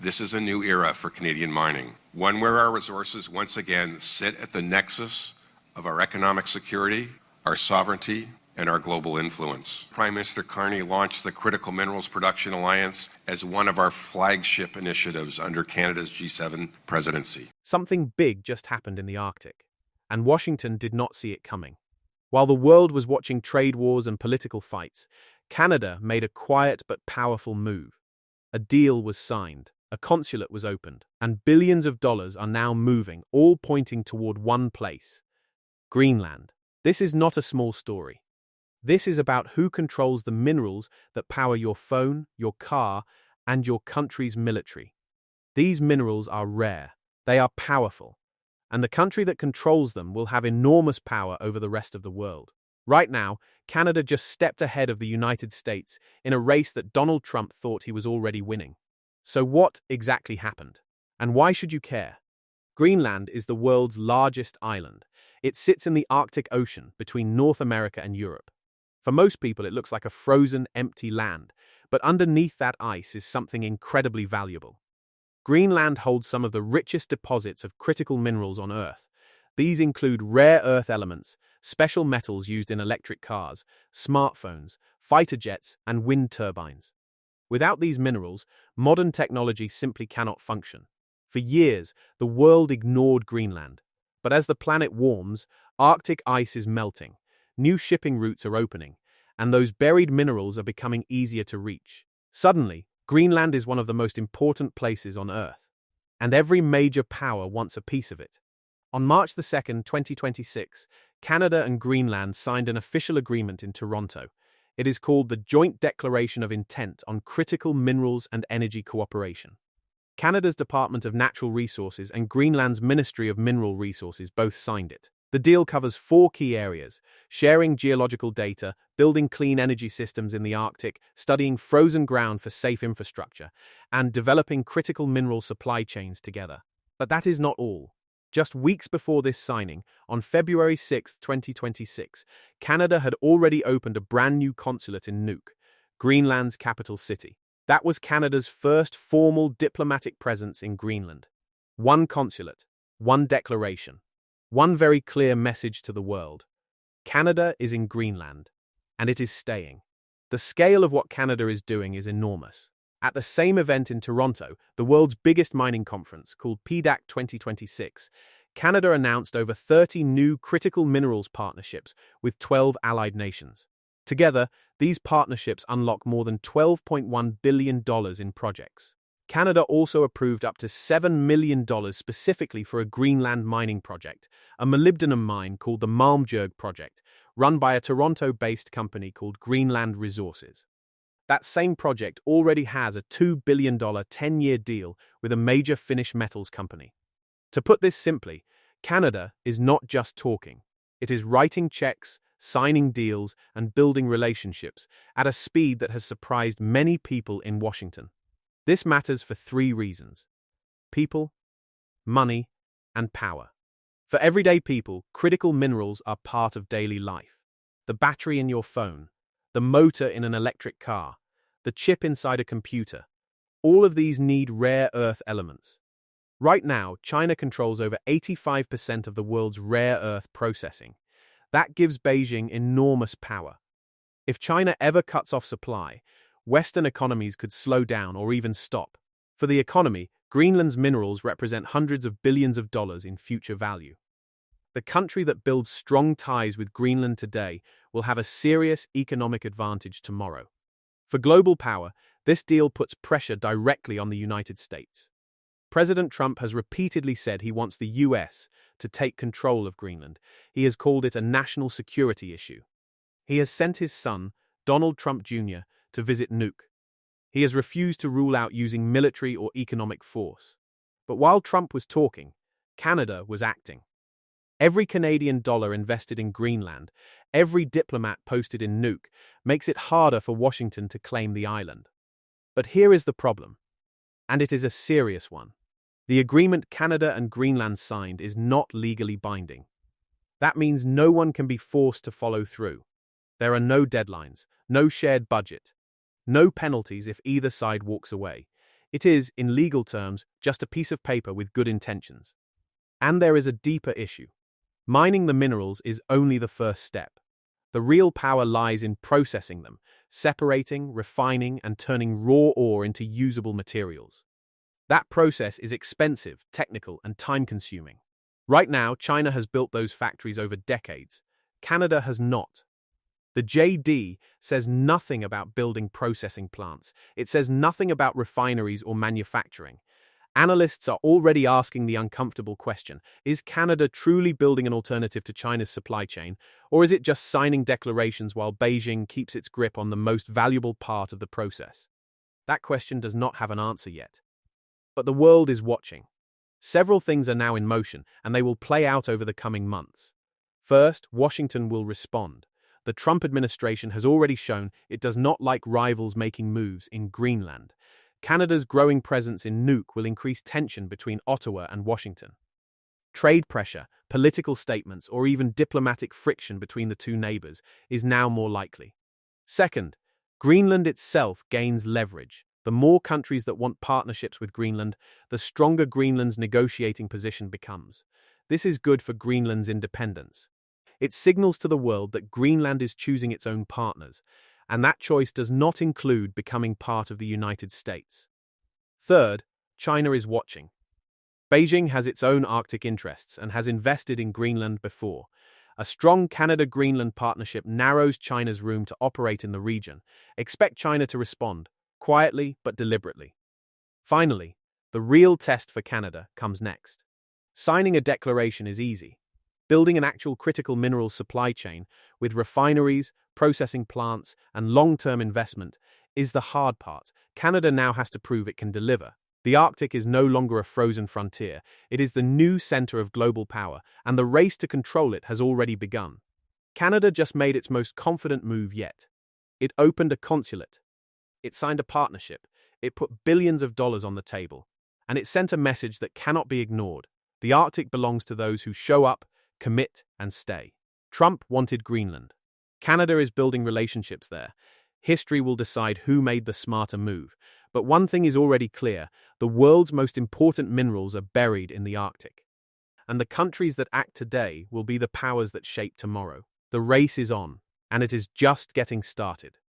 This is a new era for Canadian mining, one where our resources once again sit at the nexus of our economic security, our sovereignty, and our global influence. Prime Minister Carney launched the Critical Minerals Production Alliance as one of our flagship initiatives under Canada's G7 presidency. Something big just happened in the Arctic, and Washington did not see it coming. While the world was watching trade wars and political fights, Canada made a quiet but powerful move. A deal was signed, a consulate was opened, and billions of dollars are now moving, all pointing toward one place: Greenland. This is not a small story. This is about who controls the minerals that power your phone, your car, and your country's military. These minerals are rare, they are powerful, and the country that controls them will have enormous power over the rest of the world. Right now, Canada just stepped ahead of the United States in a race that Donald Trump thought he was already winning. So what exactly happened? And why should you care? Greenland is the world's largest island. It sits in the Arctic Ocean between North America and Europe. For most people, it looks like a frozen, empty land, but underneath that ice is something incredibly valuable. Greenland holds some of the richest deposits of critical minerals on Earth. These include rare earth elements, special metals used in electric cars, smartphones, fighter jets, and wind turbines. Without these minerals, modern technology simply cannot function. For years, the world ignored Greenland. But as the planet warms, Arctic ice is melting, new shipping routes are opening, and those buried minerals are becoming easier to reach. Suddenly, Greenland is one of the most important places on Earth, and every major power wants a piece of it. On March 2, 2026, Canada and Greenland signed an official agreement in Toronto. It is called the Joint Declaration of Intent on Critical Minerals and Energy Cooperation. Canada's Department of Natural Resources and Greenland's Ministry of Mineral Resources both signed it. The deal covers 4 key areas: sharing geological data, building clean energy systems in the Arctic, studying frozen ground for safe infrastructure, and developing critical mineral supply chains together. But that is not all. Just weeks before this signing, on February 6, 2026, Canada had already opened a brand new consulate in Nuuk, Greenland's capital city. That was Canada's first formal diplomatic presence in Greenland. One consulate, one declaration, one very clear message to the world. Canada is in Greenland, and it is staying. The scale of what Canada is doing is enormous. At the same event in Toronto, the world's biggest mining conference, called PDAC 2026, Canada announced over 30 new critical minerals partnerships with 12 allied nations. Together, these partnerships unlock more than $12.1 billion in projects. Canada also approved up to $7 million specifically for a Greenland mining project, a molybdenum mine called the Malmberg Project, run by a Toronto-based company called Greenland Resources. That same project already has a $2 billion 10-year deal with a major Finnish metals company. To put this simply, Canada is not just talking. It is writing checks, signing deals, and building relationships at a speed that has surprised many people in Washington. This matters for 3 reasons: people, money, and power. For everyday people, critical minerals are part of daily life. The battery in your phone, the motor in an electric car, the chip inside a computer. All of these need rare earth elements. Right now, China controls over 85% of the world's rare earth processing. That gives Beijing enormous power. If China ever cuts off supply, Western economies could slow down or even stop. For the economy, Greenland's minerals represent hundreds of billions of dollars in future value. The country that builds strong ties with Greenland today will have a serious economic advantage tomorrow. For global power, this deal puts pressure directly on the United States. President Trump has repeatedly said he wants the US to take control of Greenland. He has called it a national security issue. He has sent his son, Donald Trump Jr., to visit Nuuk. He has refused to rule out using military or economic force. But while Trump was talking, Canada was acting. Every Canadian dollar invested in Greenland, every diplomat posted in Nuuk, makes it harder for Washington to claim the island. But here is the problem, and it is a serious one. The agreement Canada and Greenland signed is not legally binding. That means no one can be forced to follow through. There are no deadlines, no shared budget, no penalties if either side walks away. It is, in legal terms, just a piece of paper with good intentions. And there is a deeper issue. Mining the minerals is only the first step. The real power lies in processing them, separating, refining, and turning raw ore into usable materials. That process is expensive, technical, and time-consuming. Right now, China has built those factories over decades. Canada has not. The JD says nothing about building processing plants. It says nothing about refineries or manufacturing. Analysts are already asking the uncomfortable question, is Canada truly building an alternative to China's supply chain, or is it just signing declarations while Beijing keeps its grip on the most valuable part of the process? That question does not have an answer yet. But the world is watching. Several things are now in motion, and they will play out over the coming months. First, Washington will respond. The Trump administration has already shown it does not like rivals making moves in Greenland. Canada's growing presence in Nuuk will increase tension between Ottawa and Washington. Trade pressure, political statements, or even diplomatic friction between the two neighbors is now more likely. Second, Greenland itself gains leverage. The more countries that want partnerships with Greenland, the stronger Greenland's negotiating position becomes. This is good for Greenland's independence. It signals to the world that Greenland is choosing its own partners, and that choice does not include becoming part of the United States. Third, China is watching. Beijing has its own Arctic interests and has invested in Greenland before. A strong Canada-Greenland partnership narrows China's room to operate in the region. Expect China to respond, quietly but deliberately. Finally, the real test for Canada comes next. Signing a declaration is easy. Building an actual critical minerals supply chain with refineries, processing plants, and long-term investment is the hard part. Canada now has to prove it can deliver. The Arctic is no longer a frozen frontier. It is the new center of global power, and the race to control it has already begun. Canada just made its most confident move yet. It opened a consulate. It signed a partnership. It put billions of dollars on the table. And it sent a message that cannot be ignored. The Arctic belongs to those who show up, commit, and stay. Trump wanted Greenland. Canada is building relationships there. History will decide who made the smarter move. But one thing is already clear: the world's most important minerals are buried in the Arctic. And the countries that act today will be the powers that shape tomorrow. The race is on, and it is just getting started.